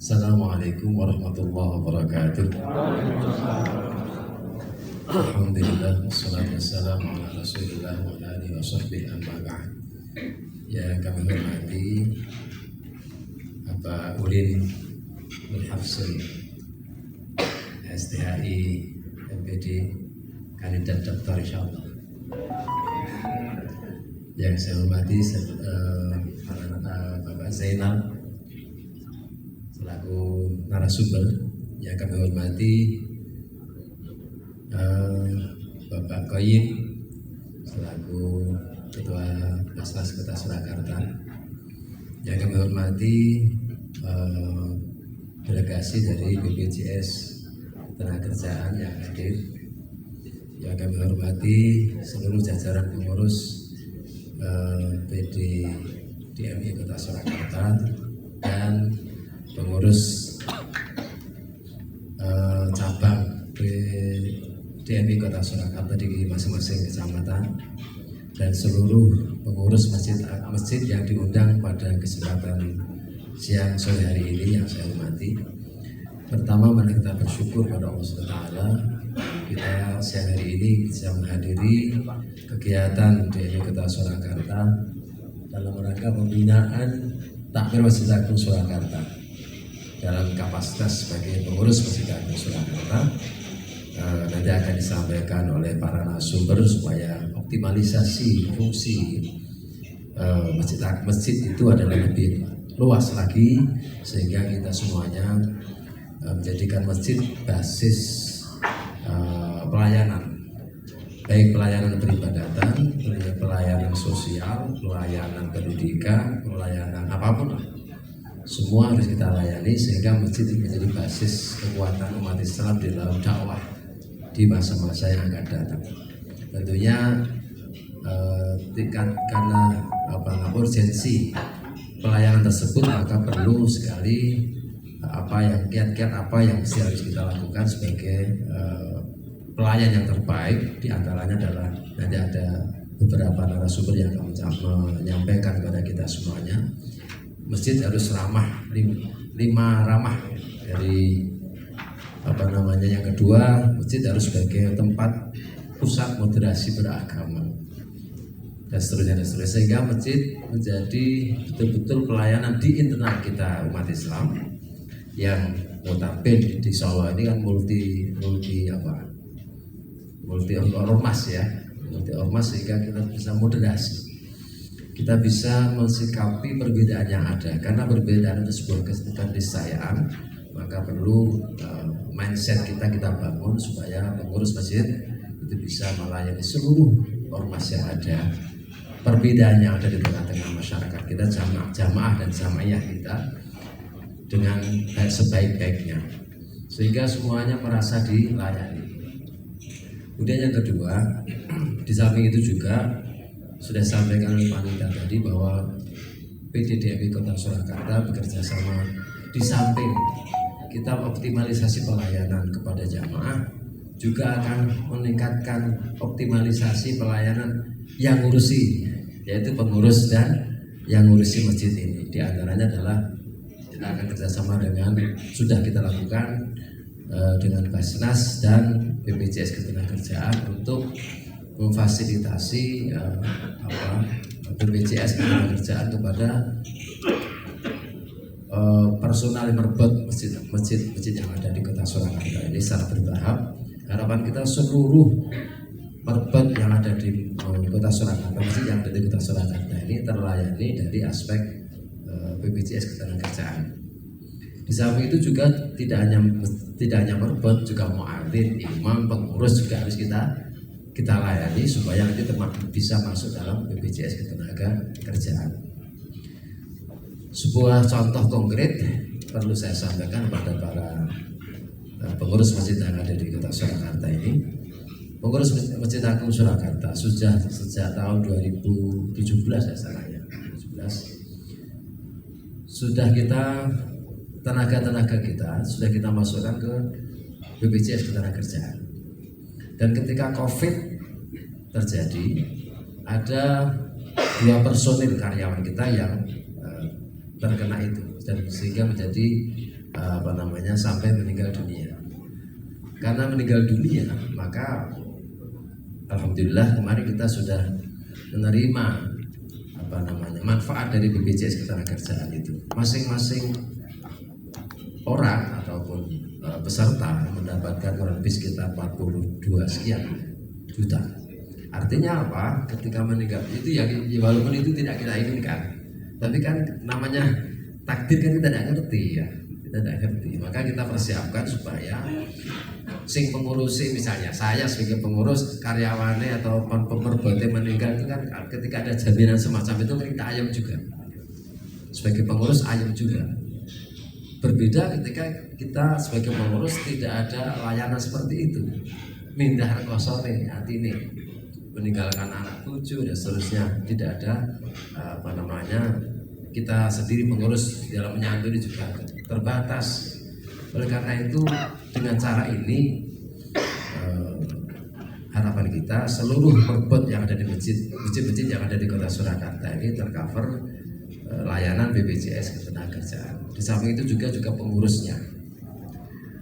Assalamualaikum warahmatullahi wabarakatuh. Alhamdulillah, wassalatu wassalamu ala rasulillah wa ala alihi wa sahbihi amma ba'd. Yang kami hormati Bapak Ulin Mulhafsun STHI MPD kandidat doktor insyaallah. Yang saya hormati Bapak Zainal selaku narasumber. Yang kami hormati Bapak Qoyim selaku Ketua Basnas Kota Surakarta. Yang kami hormati delegasi dari BPJS Ketenagakerjaan yang hadir. Yang kami hormati seluruh jajaran pengurus PD DMI Kota Surakarta dan pengurus cabang DMI Kota Surakarta di masing-masing kecamatan dan seluruh pengurus masjid yang diundang pada kesempatan siang sore hari ini yang saya hormati. Pertama, mari kita bersyukur pada Allah SWT. Kita siang hari ini bisa menghadiri kegiatan DMI Kota Surakarta dalam rangka pembinaan Takmir Masjid Agung Surakarta dalam kapasitas sebagai pengurus Masjid Agung Surakarta. Nanti akan disampaikan oleh para narasumber supaya optimalisasi fungsi masjid itu adalah lebih luas lagi sehingga kita semuanya menjadikan masjid basis pelayanan, baik pelayanan peribadatan, pelayanan sosial, pelayanan pendidikan, pelayanan apapun lah. Semua harus kita layani sehingga masjid menjadi basis kekuatan umat Islam di dalam dakwah di masa-masa yang akan datang. Tentunya karena urgensi pelayanan tersebut, maka perlu sekali kiat-kiat apa yang harus kita lakukan sebagai pelayan yang terbaik. Di antaranya adalah nanti ada beberapa narasumber yang akan menyampaikan kepada kita semuanya. Masjid harus ramah, 5 ramah dari yang kedua, masjid harus sebagai tempat pusat moderasi beragama dan seterusnya, sehingga masjid menjadi betul-betul pelayanan di internal kita umat Islam yang notabene di Solo ini kan multi ormas ya, multi ormas, sehingga kita bisa moderasi, kita bisa mensikapi perbedaan yang ada. Karena perbedaan itu sebuah keniscayaan, maka perlu mindset kita bangun supaya pengurus masjid itu bisa melayani seluruh ormas yang ada, perbedaan yang ada di tengah-tengah masyarakat kita, jamaah dan jamaiyah kita dengan sebaik-baiknya sehingga semuanya merasa dilayani. Kemudian yang kedua, di samping itu juga sudah disampaikan oleh panitia tadi bahwa PDDMI Kota Surakarta bekerja sama, di samping kita optimalisasi pelayanan kepada jamaah, juga akan meningkatkan optimalisasi pelayanan yang ngurusi, yaitu pengurus dan yang ngurusi masjid ini. Di antaranya adalah kita akan kerjasama dengan, sudah kita lakukan dengan Basnas dan BPJS Ketenagakerjaan untuk memfasilitasi BPJS Ketenagakerjaan kepada personal merbot masjid yang ada di Kota Surakarta ini secara bertahap. Harapan kita seluruh merbot yang ada di Kota Surakarta, masjid yang ada di Kota Surakarta ini terlayani dari aspek BPJS Ketenagakerjaan. Di samping itu juga tidak hanya merbot, juga muadzin, imam, pengurus juga harus kita layani supaya nanti bisa masuk dalam BPJS Ketenagakerjaan. Sebuah contoh konkret perlu saya sampaikan kepada para pengurus masjid yang ada di Kota Surakarta ini. Pengurus Masjid Agung Surakarta sejak tahun 2017 ya, sudah kita tenaga kita sudah kita masukkan ke BPJS Ketenagakerjaan. Dan ketika COVID terjadi, ada 2 personil karyawan kita yang terkena itu dan sehingga menjadi sampai meninggal dunia. Karena meninggal dunia, maka alhamdulillah kemarin kita sudah menerima manfaat dari BPJS Ketenagakerjaan itu. Masing-masing orang ataupun peserta mendapatkan kurang lebih sekitar 42 sekian juta. Artinya apa? Ketika meninggal itu ya walaupun itu tidak kita inginkan, tapi kan namanya takdir kan kita tidak ngerti ya. Kita tidak ngerti. Maka kita persiapkan supaya sing pengurusi, misalnya saya sebagai pengurus karyawannya atau pemerbote meninggal itu kan ketika ada jaminan semacam itu kita ayam juga. Sebagai pengurus ayam juga. Berbeda ketika kita sebagai pengurus tidak ada layanan seperti itu. Mindah kosore hati ini meninggalkan anak cucu dan seterusnya, tidak ada kita sendiri pengurus dalam menyantuni juga terbatas. Oleh karena itu dengan cara ini harapan kita seluruh perbot yang ada di masjid yang ada di Kota Surakarta ini tercover layanan BPJS Ketenagakerjaan. Di samping itu juga pengurusnya.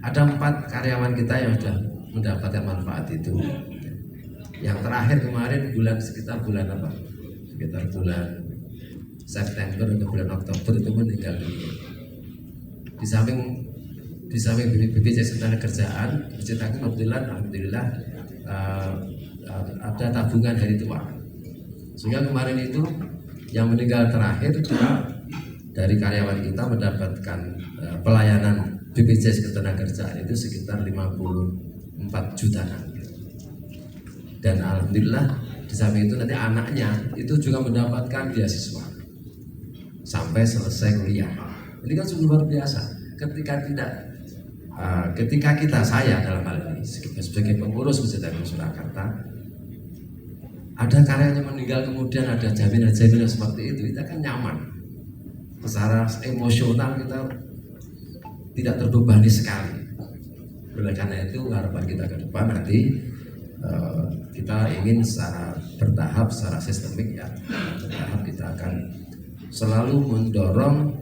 Ada 4 karyawan kita yang sudah mendapatkan manfaat itu. Yang terakhir kemarin sekitar bulan September atau bulan Oktober itu meninggal dunia. Di samping BPJS Ketenagakerjaan, Masjid Agung alhamdulillah ada tabungan hari tua. Sehingga kemarin itu yang meninggal terakhir dari karyawan kita mendapatkan pelayanan BPJS Ketenagakerjaan itu sekitar 54 jutaan. Dan alhamdulillah di samping itu nanti anaknya itu juga mendapatkan beasiswa sampai selesai kuliah. Ini kan sungguh luar biasa. Ketika saya dalam hal ini sebagai pengurus Masjid Agung Surakarta, ada karyanya meninggal kemudian ada jaminan seperti itu, kita kan nyaman. Secara emosional kita tidak terbebani sekali. Oleh karena itu harapan kita ke depan nanti kita ingin secara bertahap, secara sistemik ya, bertahap kita akan selalu mendorong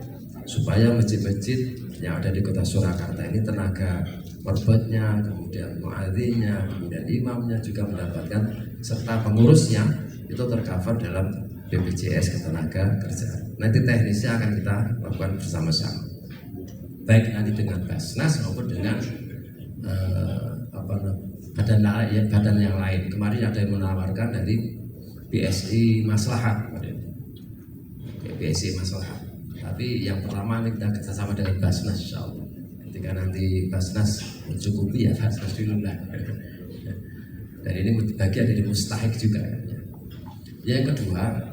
supaya masjid-masjid yang ada di Kota Surakarta ini tenaga perbotnya, kemudian muadzinnya, kemudian imamnya juga mendapatkan serta pengurusnya itu tercover dalam BPJS Ketenagakerjaan. Nanti teknisnya akan kita lakukan bersama-sama, baik nanti dengan Basnas maupun dengan badan yang lain. Kemarin ada yang menawarkan dari BSI Maslahat, BSI Maslahat. Tapi yang pertama kita kerjasama dengan Basnas, insyaallah. Ketika nanti Basnas mencukupi ya Basnas dulu lah. Dan ini bagian dari mustahik juga. Yang kedua,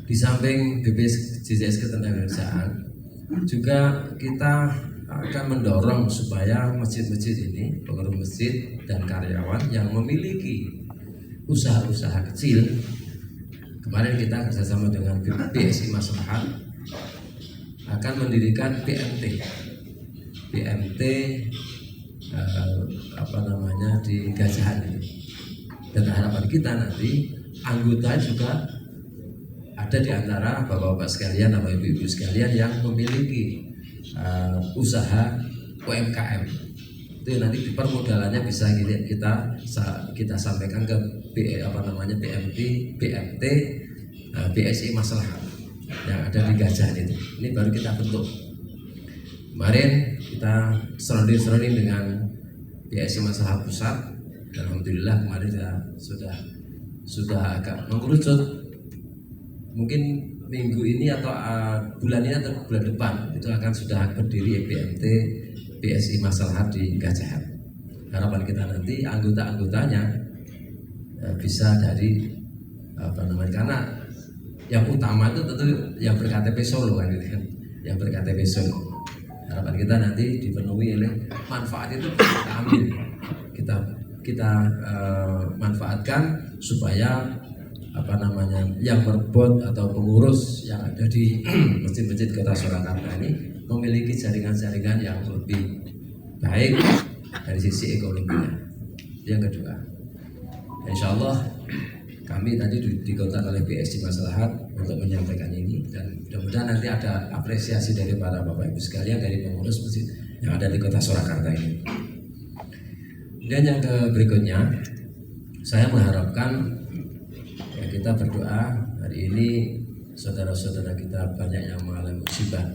di samping BPJS Ketenagakerjaan juga kita akan mendorong supaya masjid-masjid ini, pengurus masjid dan karyawan yang memiliki usaha-usaha kecil. Kemarin kita kerjasama dengan BSI Maslahat akan mendirikan BMT di Gajahan itu. Dan harapan kita nanti anggota juga ada di antara bapak-bapak sekalian atau ibu-ibu sekalian yang memiliki usaha UMKM. Itu nanti permodalannya bisa kita sampaikan ke BMT BSI Maslahat yang ada di Gajahan itu. Ini baru kita bentuk. Kemarin kita serunding dengan BSI Maslahat Pusat. Alhamdulillah kemarin sudah agak mengerucut. Mungkin minggu ini atau bulan ini atau bulan depan itu akan sudah berdiri BMT BSI Maslahat di Gajahan. Harapan kita nanti anggota-anggotanya bisa dari karena yang utama itu tentu yang berKTP Solo kan gitu kan, yang berKTP Solo. Harapan kita nanti dipenuhi oleh manfaat itu kita ambil, kita manfaatkan supaya yang berbot atau pengurus yang ada di masjid-masjid Kota Surakarta ini memiliki jaringan-jaringan yang lebih baik dari sisi ekonominya. Yang kedua, insya Allah kami tadi dikontak oleh BSD Maslahat untuk menyampaikan ini, dan mudah-mudahan nanti ada apresiasi dari para Bapak Ibu sekalian dari pengurus masjid yang ada di Kota Surakarta ini. Dan yang berikutnya, saya mengharapkan ya, kita berdoa hari ini saudara-saudara kita banyak yang mengalami musibah.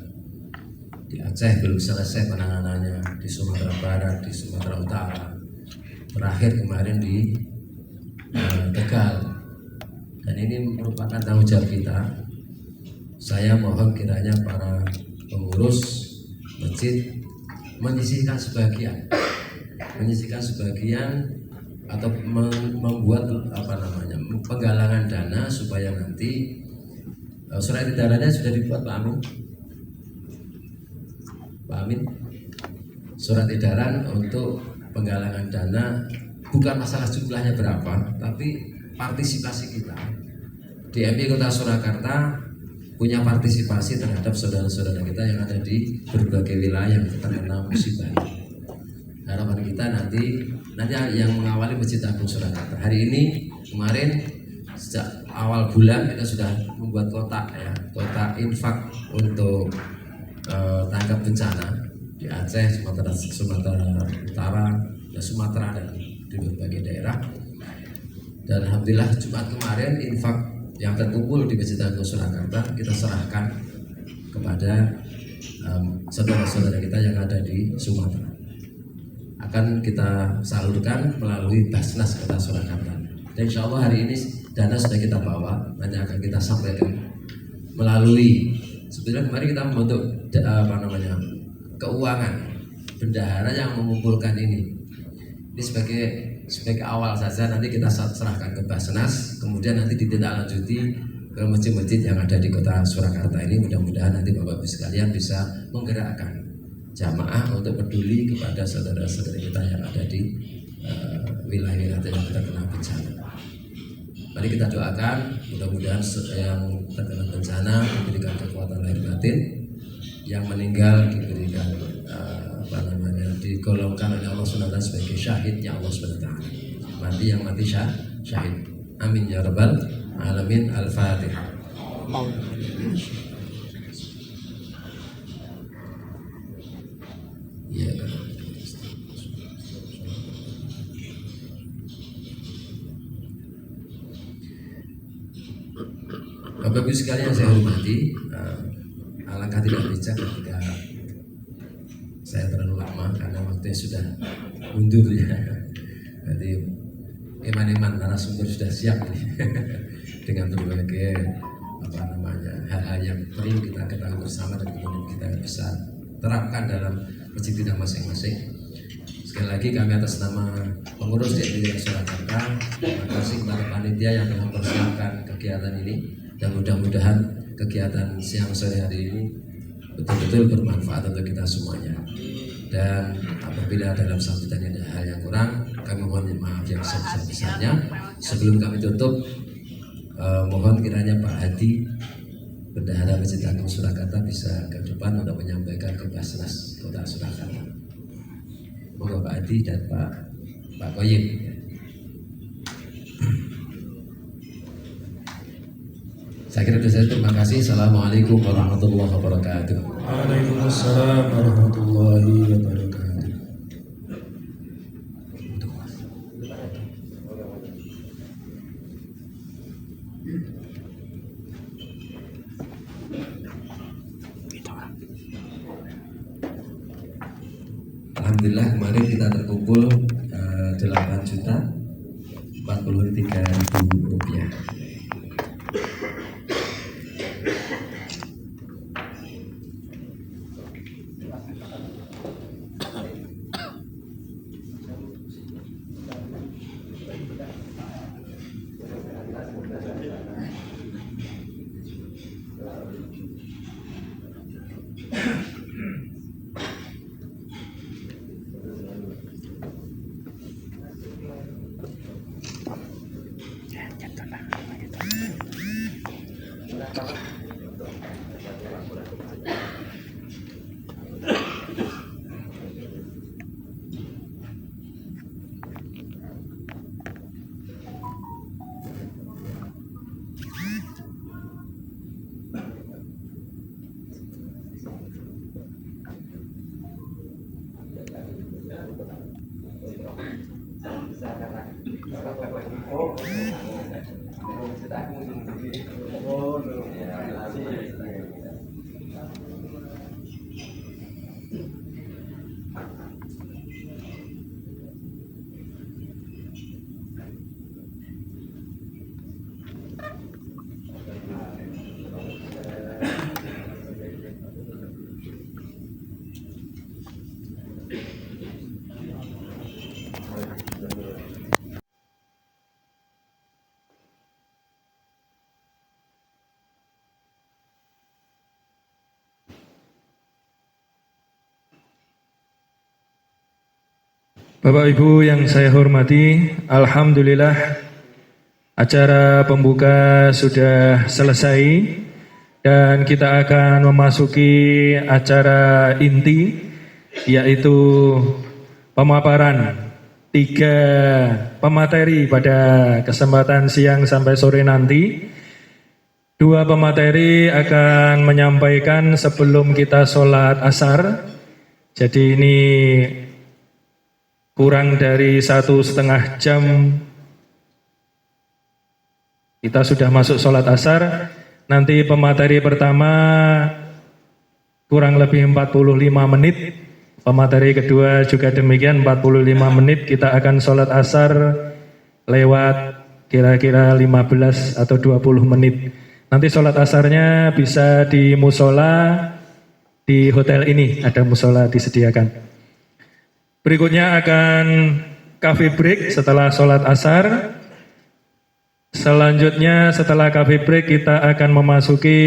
Di Aceh belum selesai penanganannya, di Sumatera Barat, di Sumatera Utara, terakhir kemarin di Tegal. Dan ini merupakan tanggung jawab kita. Saya mohon kiranya para pengurus masjid menyisihkan sebagian atau membuat penggalangan dana supaya nanti surat edarannya sudah dibuat Pak Amin. Surat edaran untuk penggalangan dana, bukan masalah jumlahnya berapa, tapi partisipasi kita. DMI Kota Surakarta punya partisipasi terhadap saudara-saudara kita yang ada di berbagai wilayah yang terkena musibah. Harapan kita nanti yang mengawali Masjid Agung Surakarta. Hari ini kemarin sejak awal bulan kita sudah membuat kotak infak untuk tanggap bencana di Aceh, Sumatera Utara, dan Sumatera dan di berbagai daerah. Dan alhamdulillah Jumat kemarin infak yang terkumpul di Masjid Agung Surakarta kita serahkan kepada saudara-saudara kita yang ada di Sumatera. Akan kita salurkan melalui Basnas Kota Surakarta. Dan insya Allah hari ini dana sudah kita bawa, nanti akan kita sampaikan melalui, sebenarnya kemarin kita membentuk keuangan bendahara yang mengumpulkan ini. Ini sebagai awal saja, nanti kita serahkan ke Basnas, kemudian nanti ditindaklanjuti ke masjid-masjid yang ada di Kota Surakarta ini. Mudah-mudahan nanti Bapak-Ibu sekalian bisa menggerakkan jamaah untuk peduli kepada saudara-saudara kita yang ada di wilayah-wilayah yang terkena bencana. Mari kita doakan, mudah-mudahan yang terkena bencana diberikan kekuatan lahir batin, yang meninggal diberikan digolongkan oleh Allah SWT sebagai syahidnya Allah SWT. Mati yang mati syahid. Amin ya rabbal alamin. Al-Fatihah. Ya. Bapak Ibu sekalian yang saya hormati, alangkah tidak bijak ketika saya terlalu lama karena waktunya sudah mundur ya. Jadi iman-iman narasumber sudah siap dengan berbagai hal-hal yang perlu kita ketahui bersama dan kemudian kita bisa terapkan dalam masjid kita masing-masing. Sekali lagi kami atas nama pengurus DMI Surakarta, terima kasih kepada panitia yang telah mempersiapkan kegiatan ini, dan mudah-mudahan kegiatan siang sore hari ini betul-betul bermanfaat untuk kita semuanya. Dan apabila dalam sambutannya ada hal yang kurang, kami mohon maaf yang sebesar-besarnya. Sebelum kami tutup, mohon kiranya Pak Hadi, Bendahara Masjid Agung Surakarta, bisa ke depan untuk menyampaikan ke Basnas Kota Surakarta. Moga Pak Hadi dan Pak Koyim. Saya kira itu saja. Terima kasih. Assalamualaikum warahmatullahi wabarakatuh. Waalaikumsalam warahmatullahi wabarakatuh. Alhamdulillah kemarin kita terkumpul 8.043.000 rupiah. Bapak Ibu yang saya hormati, alhamdulillah acara pembuka sudah selesai dan kita akan memasuki acara inti, yaitu pemaparan 3 pemateri pada kesempatan siang sampai sore nanti. 2 pemateri akan menyampaikan sebelum kita sholat asar. Jadi ini kurang dari 1,5 jam kita sudah masuk sholat asar. Nanti pemateri pertama kurang lebih 45 menit. Pemateri kedua juga demikian 45 menit. Kita akan sholat asar lewat kira-kira 15 atau 20 menit. Nanti sholat asarnya bisa di musola di hotel ini, ada musola disediakan. Berikutnya akan coffee break setelah sholat asar. Selanjutnya setelah coffee break kita akan memasuki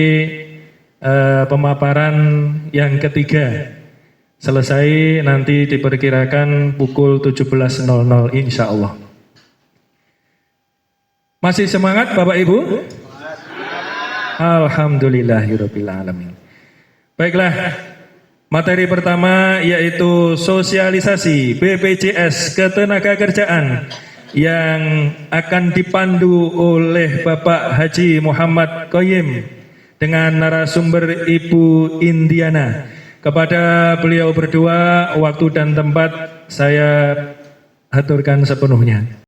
pemaparan yang ketiga. Selesai nanti diperkirakan pukul 17.00 insya Allah. Masih semangat Bapak Ibu? Alhamdulillahirabbil alamin. Baiklah. Materi pertama yaitu sosialisasi BPJS Ketenagakerjaan yang akan dipandu oleh Bapak Haji Muhammad Qoyim dengan narasumber Ibu Indiana. Kepada beliau berdua waktu dan tempat saya aturkan sepenuhnya.